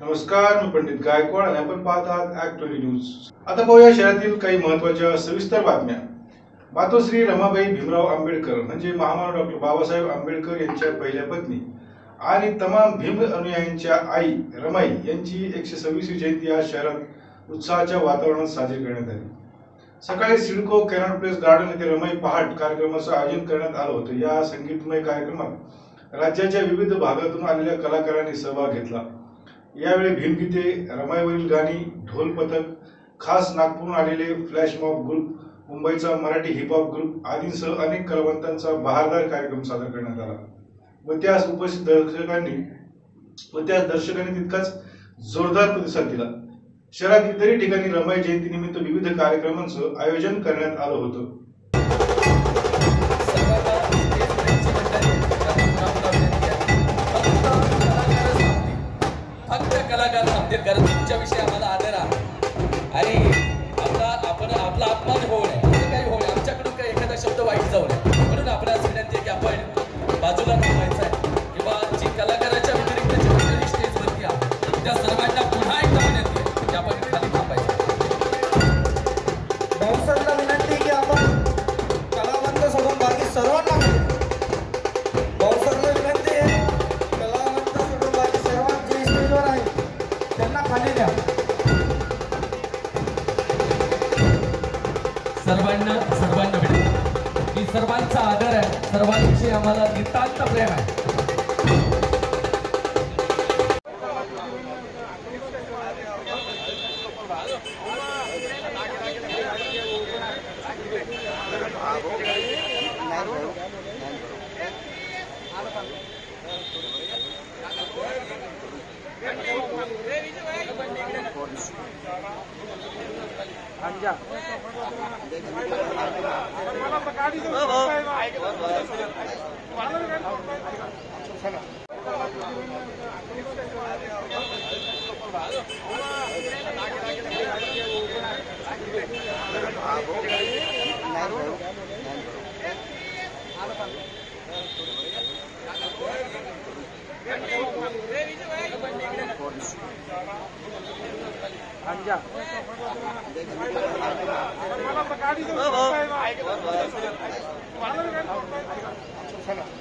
नमस्कार, मी पंडित गायकवाड आणि आपण पाहत आहात ॲक्ट 20 न्यूज। आता पाहूया शहरातील काही महत्त्वाच्या सविस्तर बातम्या। मातोश्री रमाबाई भीमराव आंबेडकर म्हणजे महामानव डॉक्टर बाबासाहेब आंबेडकर यांच्या पहिल्या पत्नी आणि तमाम भीम अनुयायांच्या आई रमाई यांची 126वी जयंती आज शहरात उत्साहाच्या वातावरणात साजरी करण्यात आली। सकाळी सिडको कॅनॉट प्लेस गार्डन येथे रमाई पहाट कार्यक्रमाचं आयोजन करण्यात आलं होतं। या संगीतमय कार्यक्रमात राज्याच्या विविध भागातून आलेल्या कलाकारांनी सहभाग घेतला। यावेळी भीमगीते, रमाईवरील गाणी, ढोल पथक, खास नागपूरहून आलेले फ्लॅश मॉब ग्रुप, मुंबईचा मराठी हिप हॉप ग्रुप आदींसह अनेक कलावंतांचा बहारदार कार्यक्रम सादर करण्यात आला व त्यास उपस्थित दर्शकांनी तितकाच जोरदार प्रतिसाद दिला। शहरात इतरही ठिकाणी रमाई जयंतीनिमित्त विविध कार्यक्रमांचं आयोजन करण्यात आलं होतं। तुमच्याविषयी आम्हाला आदर आहे आणि आपला अपमान होऊ नये, असं काही होऊ नये, आमच्याकडून काही एखादा शब्द वाईट जाऊ नये म्हणून आपल्याला विनंती आहे की आपण बाजूला थांबायचं आहे किंवा जी कलाकाराच्या व्यतिरिक्त जी मंडळी स्टेजवरती आहे त्या सर्वांना पुन्हा एकदा विनंती आहे की आपण खाली थांबायचं। भाऊसाहेबांना विनंती की आपण कलावंत सोडून बाकी सर्वांना भाऊसाहेबांना विनंती आहे कलावंत सोडून बाकी सर्वांना जे स्टेजवर आहे त्यांना खाली द्या। सर्वांना विनंती की सर्वांचा आदर आहे, सर्वांची आम्हाला नितांत प्रेम आहे।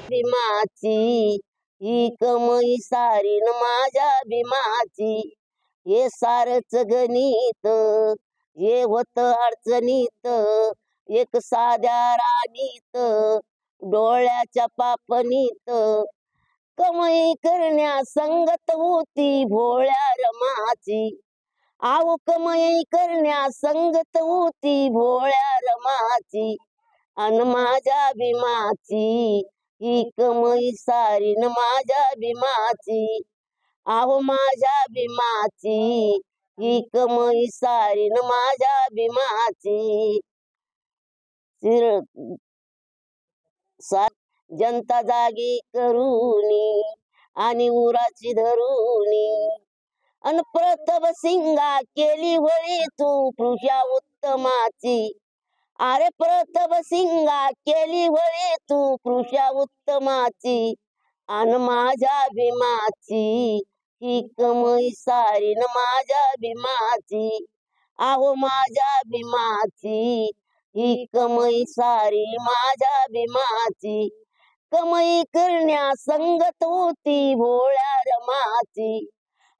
भीमाची ही कमई सारीन माझ्या भीमाची, हे सारच गणित हे होत अडचणीत, एक साध्या राणीत डोळ्याच्या पापणीत कमई करण्या संगत होती भोळ्या रमाची। आहो कमई करण्या संगत होती भोळ्या रमाची, अन माझ्या भीमाची ही कमई सारीन माझ्या भीमाची। आहो माझ्या भीमाची ही कमई सारीन माझ्या भीमाची। जनता जागी करूनी आणि उराची धरूनी, अन प्रताप सिंगा केली होळी तू पृषा उत्तमाची। अरे प्रताप सिंगा केली होळी तू पृषा उत्तमाची, अन माझ्या भीमाची ही कमई सारीन माझ्या भीमाची। आहो माझ्या भीमाची ही कमई सारी माझ्या भीमाची। कमई करण्या संगत होती भोळ्या रमाची,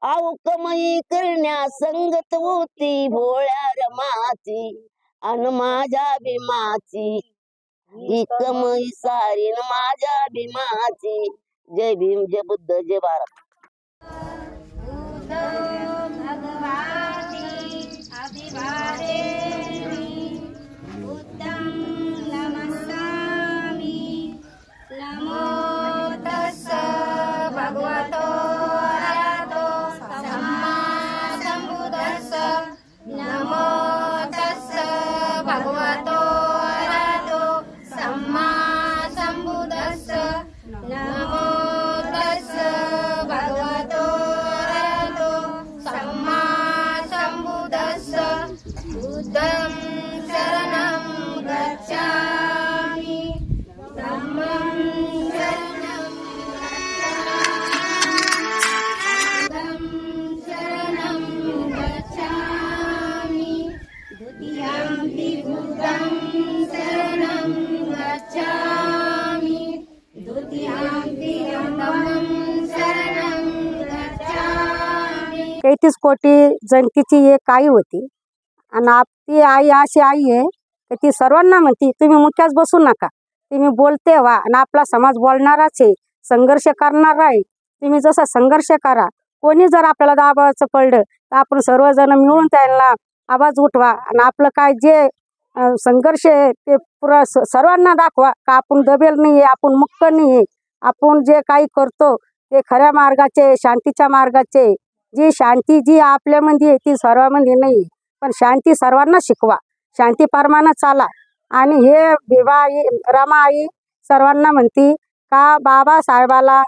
आहो कमई करण्या संगत होती भोळ्या रमाची, अन माझ्या भीमाची ही कमई सारीन माझ्या भीमाची। जय भीम, जय बुद्ध, जय भारत। बुद्धं बुद्धं शरणं गच्छामि द्वितीयंपि धम्मं शरणं गच्छामि. 33 कोटी जनतेची एक आई होती आणि ती आई अशी आई आहे की ती सर्वांना म्हणते तुम्ही मुक्याच बसू नका, तुम्ही बोलते व्हा आणि आपला समाज बोलणाराच आहे, संघर्ष करणार आहे. तुम्ही जसा संघर्ष करा, कोणी जर आपल्याला दाबाचं पडलं तर आपण सर्वजण मिळून त्यांना आवाज उठवा आणि आपलं काय जे संघर्ष आहे ते पुरा सर्वांना दाखवा का आपण दबेल नाही आहे, आपण मुक्त नाही आहे, आपण जे काही करतो ते खऱ्या मार्गाचे, शांतीच्या मार्गाचे. जी शांती जी आपल्यामध्ये आहे ती सर्वांमध्ये नाही, पण शांती सर्वांना शिकवा, शांती परमानं चाला. आणि हे विवाही रमाई सर्वांना म्हणती का बाबासाहेबाला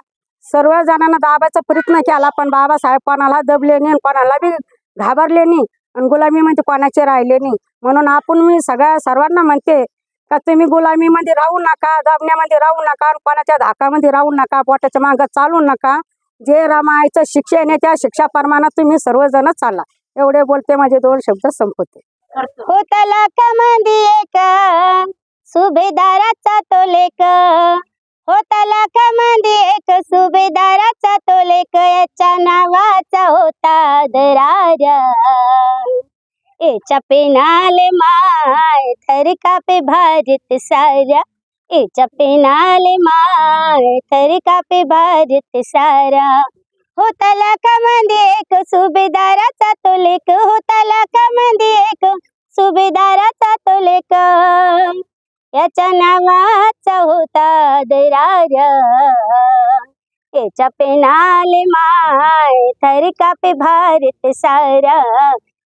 सर्वजणांना दाबायचा प्रयत्न केला, पण बाबासाहेब कोणाला दबले नाही, कोणाला बी घाबरले नाही आणि गुलामीमध्ये कोणाचे राहिले नाही. म्हणून आपण मी सर्वांना म्हणते का तुम्ही गुलामीमध्ये राहू नका, दबण्यामध्ये राहू नका, कोणाच्या धाकामध्ये राहू नका, पोटाच्या मागं चालू नका. जे रमाईचं शिक्षण आहे त्या शिक्षाप्रमाणे तुम्ही सर्वजण चाला. एवढे बोलते, माझे 2 शब्द संपवते. होतला कमंदी एक सुभेदाराचा तो लेक, होतला कमंदी एक सुभेदाराचा तो लेक, याच्या नावाचा होता दरारा. याच्या पेनाले माय थर कापे भारत सारा, याच्या पेनाले माय थर कापे भारत सारा. होतला कमंदी एक सुभेदाराचा तो लेक, होतला कमंदी एक सुभेदाराचा तो लेक, याच्या नावाचा होता दरारा. याच्या पेनाले माय थर कापे भारत सारा,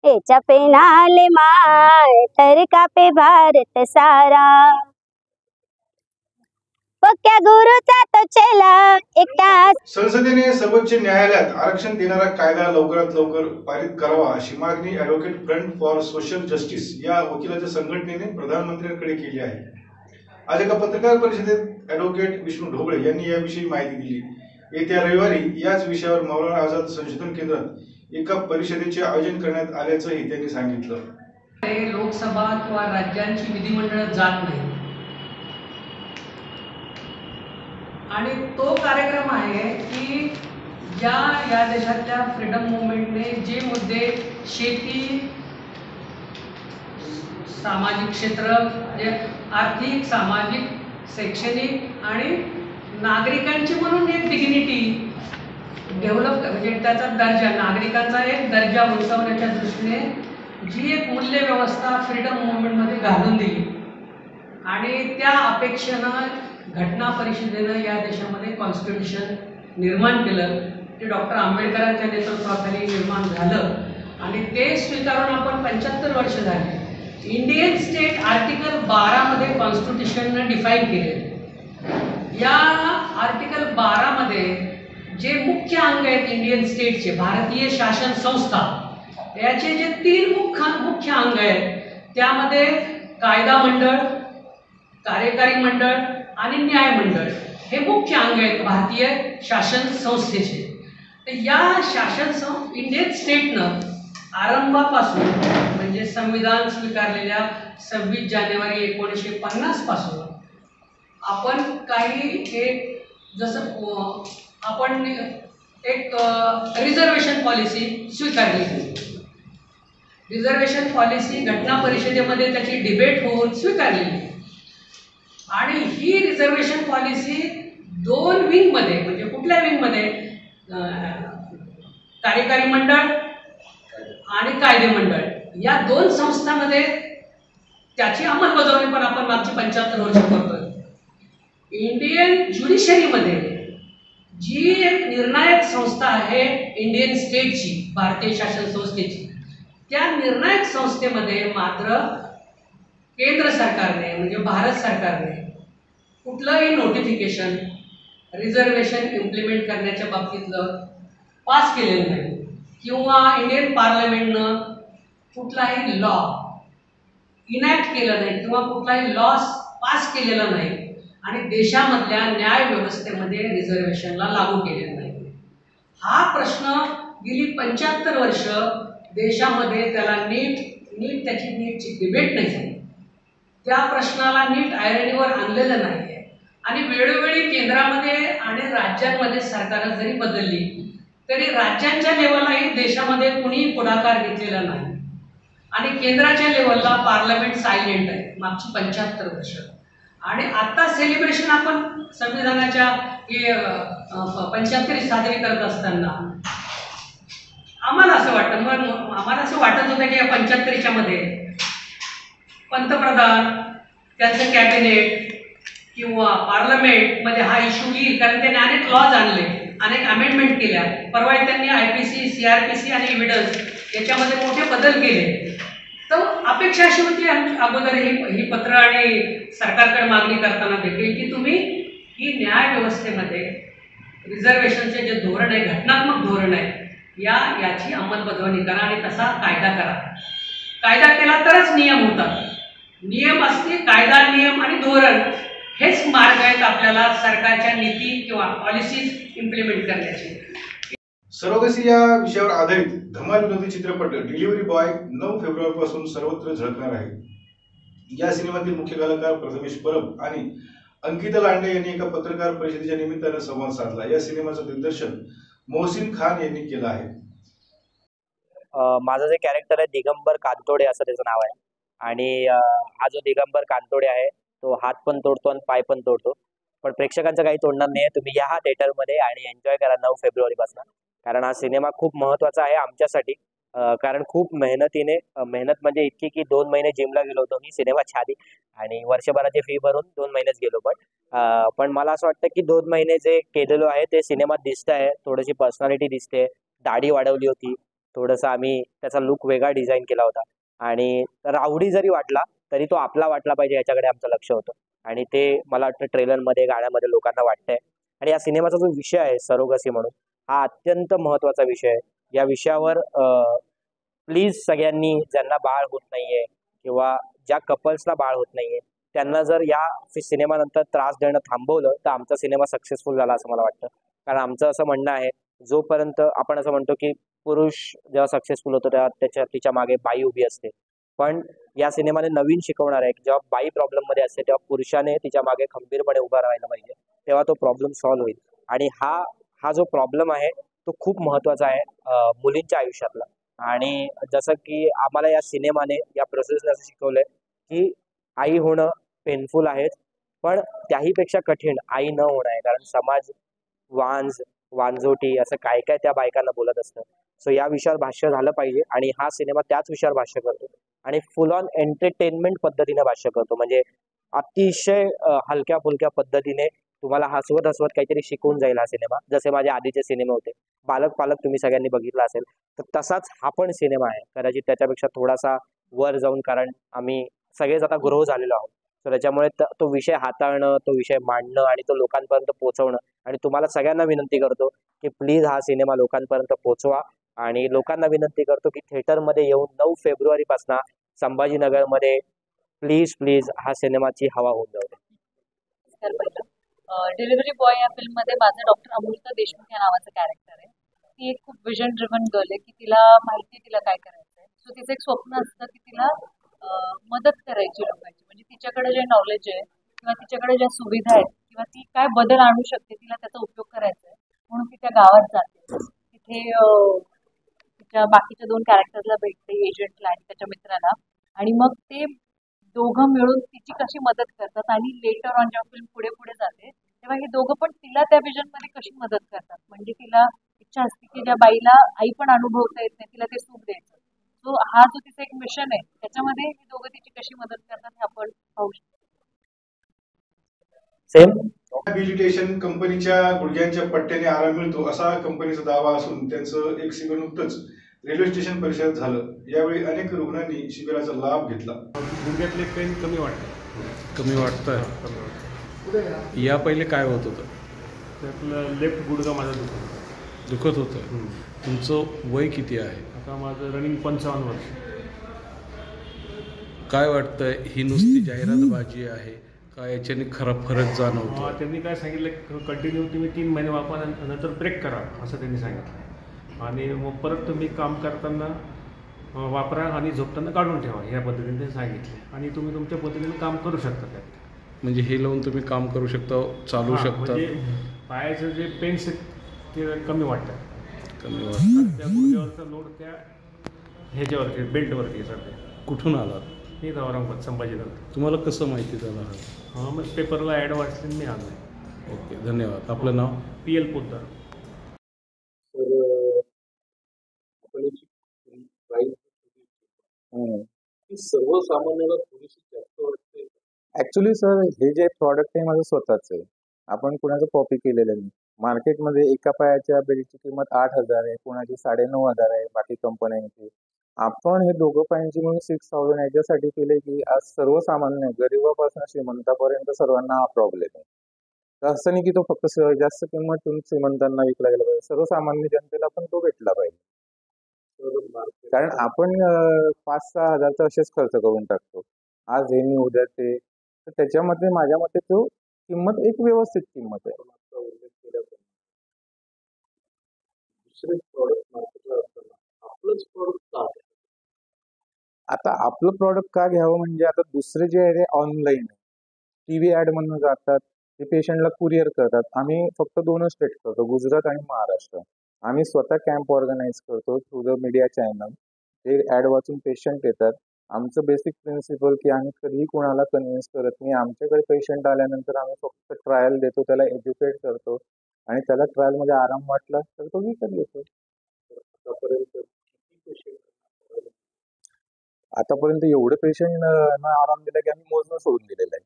याच्या पेनाले माय थर कापे भारत सारा. पक्क्या गुरुचा तो चेला एकटा. संसदेने सर्वोच्च न्यायालयात आरक्षण देणारा कायदा लवकरात लवकर पारित करावा अशी मागणी advocate front for social justice या वकिलाच्या संघटनेने प्रधानमंत्र्यांकडे केली आहे. आज एका पत्रकार परिषदेत ॲडव्होकेट विष्णू ढोबळे यांनी याविषयी माहिती दिली. येत्या रविवारी याच विषयावर मौलाना आझाद संशोधन केंद्रात एका परिषदेचे आयोजन करण्यात आल्याचंही त्यांनी सांगितलं. लोकसभा किंवा राज्यांची विधिमंडळ जात नाही आणि तो कार्यक्रम आहे की या देशातल्या फ्रीडम मुवमेंटने जे मुद्दे शेती, सामाजिक क्षेत्र म्हणजे आर्थिक, सामाजिक, शैक्षणिक आणि नागरिकांची म्हणून एक डिग्निटी डेव्हलप म्हणजे त्याचा दर्जा, नागरिकांचा एक दर्जा उंचावण्याच्या दृष्टीने जी एक मूल्य व्यवस्था फ्रीडम मुवमेंटमध्ये घालून दिली आणि त्या अपेक्षेनं घटना परिषदेनं या देशामध्ये कॉन्स्टिट्यूशन निर्माण केलं. ते डॉक्टर आंबेडकरांच्या नेतृत्वाखाली निर्माण झालं आणि ते स्वीकारून आपण 75 वर्ष झाले. इंडियन स्टेट आर्टिकल 12 मध्ये कॉन्स्टिट्यूशननं डिफाईन केले. या आर्टिकल 12 मध्ये जे मुख्य अंग आहेत इंडियन स्टेटचे, भारतीय शासन संस्था, याचे जे 3 मुख्य अंग आहेत त्यामध्ये कायदा मंडळ, कार्यकारी मंडळ आणि न्याय मंडळ हे मुख्य अंग आहेत भारतीय शासन संस्थेचे. तर या इंडियन स्टेटनं आरंभापासून म्हणजे संविधान स्वीकारलेल्या 26 जानेवारी 1950 पासून आपण काही एक जसं आपण एक रिझर्वेशन पॉलिसी स्वीकारली. रिझर्वेशन पॉलिसी घटना परिषदेमध्ये त्याची डिबेट होऊन स्वीकारलेली आणि ही रिझर्वेशन पॉलिसी 2 विंगमध्ये म्हणजे कुठल्या विंगमध्ये, कार्यकारी मंडळ आणि कायदे मंडळ या 2 संस्थांमध्ये त्याची अंमलबजावणी पण आपण मागची 75 वर्ष करतोय. इंडियन ज्युडिशरीमध्ये जी एक निर्णायक संस्था आहे इंडियन स्टेटची, भारतीय शासन संस्थेची, त्या निर्णायक संस्थेमध्ये मात्र केंद्र सरकारने म्हणजे भारत सरकारने कुठलंही नोटिफिकेशन रिझर्वेशन इम्प्लिमेंट करण्याच्या बाबतीतलं पास केलेलं नाही किंवा इंडियन पार्लमेंटनं कुठलाही लॉ इनॅक्ट केलं नाही किंवा कुठलाही लॉ पास केलेला नाही आणि देशामधल्या न्याय व्यवस्थेमध्ये रिझर्वेशनला लागू केलेलं नाही. हा प्रश्न गेली 75 वर्ष देशामध्ये त्याला नीट नीट त्याची नीटची डिबेट नाही झाली, त्या प्रश्नाला नीट आयरणीवर आणलेलं नाही आहे. आणि वेळोवेळी केंद्रामध्ये आणि राज्यांमध्ये सरकारं जरी बदलली तरी राज्यांच्या लेवललाही देशामध्ये कुणी पुढाकार घेतलेला नाही. आणि केंद्राच्या लेवलला पार्लमेंट सायलेंट आहे मागची 75 वर्ष. आणि आत्ता सेलिब्रेशन आपण संविधानाच्या 75 साजरी करत असताना आम्हाला असं वाटतं, आम्हाला असं वाटत होतं की या 75च्या मध्ये पंतप्रधान, त्यांचं कॅबिनेट किंवा पार्लमेंटमध्ये हा इश्यू येईल, कारण त्यांनी अनेक लॉज आणले, अनेक अमेंडमेंट केल्या. परवा त्यांनी IPC, CRPC आणि एव्हिडन्स याच्यामध्ये मोठे बदल केले. तर अपेक्षा अशी होती अगोदर ही पत्र आणि सरकारकडे मागणी करताना देखील की तुम्ही ही न्याय व्यवस्थेमध्ये रिझर्वेशनचे जे धोरण आहे, घटनात्मक धोरण आहे, याची अंमलबजावणी करा आणि तसा कायदा करा. कायदा केला तरच नियम होतात. नियम असते, कायदा, नियम आणि धोरण हेच मार्ग आहेत आपल्याला सरकारच्या नीती किंवा पॉलिसीज इम्प्लिमेंट करण्याचे. सरोगसी या विषयावर आधारित धमाल विनोदी चित्रपट डिलिव्हरी बॉय 9 फेब्रुवारीपासून सर्वत्र झळकणार आहे. या सिनेमातील मुख्य कलाकार प्रथमेश परब आणि अंकिता लांडे यांनी एका पत्रकार परिषदेच्या निमित्तानं संवाद साधला. या सिनेमाचं दिग्दर्शन मोहसिन खान यांनी केलं आहे. माझं जे कॅरेक्टर आहे दिगंबर कांतोडे असं त्याचं नाव आहे. आणि हा जो दिगंबर कांतोडे आहे तो हात पण तोडतो आणि पाय पण तोडतो, पण प्रेक्षकांचं काही तोडणार नाही. तुम्ही या थिएटरमध्ये आणि एन्जॉय करा 9 फेब्रुवारीपासून, कारण हा सिनेमा खूप महत्त्वाचा आहे आमच्यासाठी. कारण खूप मेहनत म्हणजे इतकी की 2 महिने जिमला गेलो होतो मी सिनेमाच्या आधी, आणि वर्षभराची फी भरून 2 महिनेच गेलो. पण मला असं वाटतं की 2 महिने जे केलेलो आहे ते सिनेमात दिसत आहे. थोडीशी पर्सनॅलिटी दिसते, दाढी वाढवली होती, थोडंसं आम्ही त्याचा लुक वेगळा डिझाईन केला होता. आणि रावडी जरी वाटला तरी तो आपला वाटला पाहिजे याच्याकडे आमचं लक्ष होतं, आणि ते मला वाटतं ट्रेलरमध्ये, गाण्यामध्ये लोकांना वाटतंय. आणि या सिनेमाचा जो विषय आहे सरोगसी म्हणून, हा अत्यंत महत्त्वाचा विषय आहे. या विषयावर प्लीज सगळ्यांनी, ज्यांना बाळ होत नाहीये किंवा ज्या कपल्सला बाळ होत नाहीये, त्यांना जर या सिनेमानंतर त्रास देणं थांबवलं तर आमचा सिनेमा सक्सेसफुल झाला असं मला वाटतं. कारण आमचं असं म्हणणं आहे, जोपर्यंत आपण असं म्हणतो की पुरुष जेव्हा सक्सेसफुल होतो तेव्हा तिच्या मागे बाई उभी असते, पण या सिनेमाने नवीन शिकवणार आहे की जेव्हा बाई प्रॉब्लेममध्ये असते तेव्हा पुरुषाने तिच्या मागे खंबीरपणे उभा राहायला पाहिजे, तेव्हा तो प्रॉब्लेम सॉल्व्ह होईल. आणि हा जो प्रॉब्लेम आहे तो खूप महत्त्वाचा आहे मुलींच्या आयुष्यातला. आणि जसं की आम्हाला या सिनेमाने, या प्रोसेसने असं शिकवलंय की आई होणं पेनफुल आहे, पण त्याहीपेक्षा कठीण आई न होणं आहे. कारण समाज वांजोटी असं काय काय त्या बायकांना बोलत असतं. सो या विषयावर भाष्य झालं पाहिजे, आणि हा सिनेमा त्याच विषयावर भाष्य करतो आणि फुल ऑन एंटरटेनमेंट पद्धतीने भाष्य करतो. म्हणजे अतिशय हलक्या फुलक्या पद्धतीने तुम्हाला हसवत काहीतरी शिकवून जाईल हा सिनेमा. जसे माझे आधीचे सिनेमे होते, बालक पालक तुम्ही सगळ्यांनी बघितला असेल, तर तसाच हा पण सिनेमा आहे. कदाचित त्याच्यापेक्षा थोडासा वर जाऊन, कारण आम्ही सगळेच आता ग्रो झालेलो आहोत. तर त्याच्यामुळे तो विषय हाताळणं, तो विषय मांडणं आणि तो लोकांपर्यंत पोहोचवणं. आणि तुम्हाला सगळ्यांना विनंती करतो की प्लीज हा सिनेमा लोकांपर्यंत पोहोचवा. आणि लोकांना विनंती करतो की थिएटरमध्ये येऊन 9 फेब्रुवारीपासून संभाजीनगरमध्ये प्लीज हा सिनेमाची हवा होऊन जाऊ दे. डिलिव्हरी बॉय या फिल्ममध्ये माझं डॉक्टर अमृता देशमुख या नावाचं कॅरेक्टर आहे. ती एक खूप विजन ड्रिव्हन गर्ल आहे की तिला माहिती आहे तिला काय करायचं आहे. सो तिचं एक स्वप्न असतं की तिला मदत करायची लोकांची, म्हणजे तिच्याकडे जे नॉलेज आहे किंवा तिच्याकडे ज्या सुविधा आहेत किंवा ती काय बदल आणू शकते, तिला त्याचा उपयोग करायचा आहे. म्हणून ती त्या गावात जाते. तिथे तिच्या बाकीच्या 2 कॅरेक्टरला भेटते, एजंटला आणि त्याच्या मित्राला, आणि मग ते दोघं मिळून तिची कशी मदत करतात. आणि लेटर ऑन जेव्हा फिल्म पुढे जाते तेव्हा हे दोघं पण तिला त्या विजनमध्ये कशी मदत करतात. म्हणजे तिला इच्छा असते की ज्या बाईला आई पण अनुभवता येत नाही तिला ते सुख द्यायचं. सो हा जो तिचा एक मिशन आहे त्याच्यामध्ये हे दोघं तिची कशी मदत करतात हे आपण पाहू शकतो. रिहॅबिलिटेशन कंपनीच्या गुडघ्यांच्या पट्ट्याने आराम मिळतो असा कंपनीचा दावा असून त्यांचं एक शिबिर नुकतंच रेल्वे स्टेशन परिसरात झालं. यावेळी अनेक रुग्णांनी शिबिराचा लाभ घेतला. गुडघ्यातले पेन कमी वाटतं. या पहिले काय होत होतं? त्यातलं लेफ्ट गुडघा माझा दुखत होतं. तुमचं वय किती आहे? आता माझं रनिंग 55 वर्ष. काय वाटतंय, ही नुसती जाहिरातबाजी आहे का याच्याने खरा फरक जाणवतो? त्यांनी काय सांगितलं, कंटिन्यू तुम्ही 3 महिने वापरा, नंतर ब्रेक करा असं त्यांनी सांगितलं. आणि मग परत तुम्ही काम करताना वापरा आणि झोपताना काढून ठेवा, ह्या पद्धतीने ते सांगितले. आणि तुम्ही तुमच्या पद्धतीने काम करू शकता त्यात. म्हणजे हे लावून तुम्ही काम करू शकता, चालू शकता. म्हणजे पायाचं जे पेन्स ते कमी वाटतात, कमी वाटतं. त्या गुडघ्यावरचा लोड त्या ह्याच्यावरती बेल्टवरती सध्या. कुठून आलात? हे औरंगाबाद संभाजीनगर. तुम्हाला कसं माहिती झालं? मग पेपरला ॲड वाचली मी आलो. ओके, धन्यवाद. आपलं नाव? PL पोद्दार. सर्वसामान्याला थोडीशी जास्त वाटते. ऍक्च्युली सर, हे जे प्रॉडक्ट आहे माझं स्वतःच आहे. आपण कुणाचं कॉपी केलेलं नाही. मार्केटमध्ये एका पायाच्या बेल्टची किंमत 8,000 आहे, कुणाची 9,500 आहे, बाकी कंपन्यांची. आपण हे दोघं पायांची म्हणून 6,000 याच्यासाठी केले की आज सर्वसामान्य गरीबापासून श्रीमंतापर्यंत सर्वांना हा प्रॉब्लेम आहे. तर असं नाही की तो फक्त जास्त किंमत श्रीमंतांना विकला गेला पाहिजे, सर्वसामान्य जनतेला पण तो भेटला पाहिजे. कारण आपण 5-6 हजारचा असेच खर्च करून टाकतो, आज हे मी उद्या ते. तर त्याच्यामध्ये माझ्या मते तो किंमत एक व्यवस्थित किंमत आहे. दुसरे प्रॉडक्ट मार्केटला असताना आपलंच प्रॉडक्ट का? आता आपलं प्रॉडक्ट का घ्यावं म्हणजे आता दुसरे जे आहे ते ऑनलाईन TV ॲड म्हणून जातात, ते पेशंटला कुरिअर करतात. आम्ही फक्त 2च स्टेट करतो, गुजरात आणि महाराष्ट्र. आम्ही स्वतः कॅम्प ऑर्गनाईज करतो थ्रू द मीडिया चॅनल. ते ॲड वाचून पेशंट येतात. आमचं बेसिक प्रिन्सिपल की आम्ही कधीही कोणाला कन्व्हिन्स करत नाही. आमच्याकडे पेशंट आल्यानंतर आम्ही फक्त ट्रायल देतो, त्याला एज्युकेट करतो आणि त्याला ट्रायलमध्ये आराम वाटला तर तो विकत घेतो. आतापर्यंत एवढे पेशंट ना आराम दिला की आम्ही मोजणं सोडून दिलेलं आहे.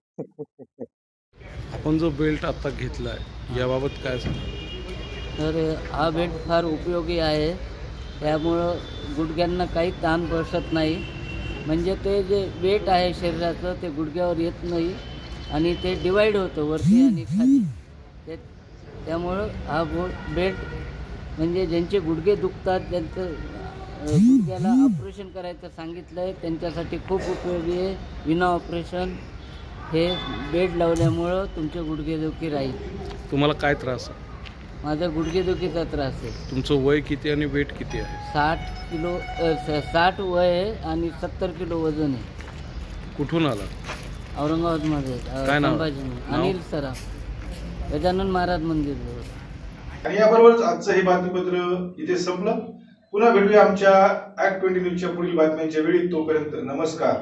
आपण जो बेल्ट आता घेतला आहे याबाबत काय सांगा? तर हा बेल्ट फार उपयोगी आहे. त्यामुळं गुडघ्यांना काही ताण बसत नाही. म्हणजे ते जे वेट आहे शरीराचं ते गुडघ्यावर येत नाही आणि ते डिवाईड होतं वरती आणि खाली. त्यामुळं हा बेल्ट म्हणजे ज्यांचे गुडघे दुखतात, त्यांचं गुडघ्याला ऑपरेशन करायचं सांगितलं आहे त्यांच्यासाठी खूप उपयोगी आहे. विना ऑपरेशन हे बेल्ट लावल्यामुळं तुमचे गुडघेदुखी राहील. तुम्हाला काय त्रास आहे? माझा गुडघेदुखीचा त्रास आहे. तुमचं वय किती आणि वेट किती आहे? 60 वय आहे आणि 70 किलो वजन आहे. कुठून आला? औरंगाबादमध्ये. काय नाव? अनिल सराफ, गजानन महाराज मंदिर. आणि याबरोबरच आजचं हे बातमीपत्र इथे संपलं. पुन्हा भेटूया आमच्या ॲक्ट 20 न्यूजच्या पुढील बातम्यांच्या वेळी. तोपर्यंत नमस्कार.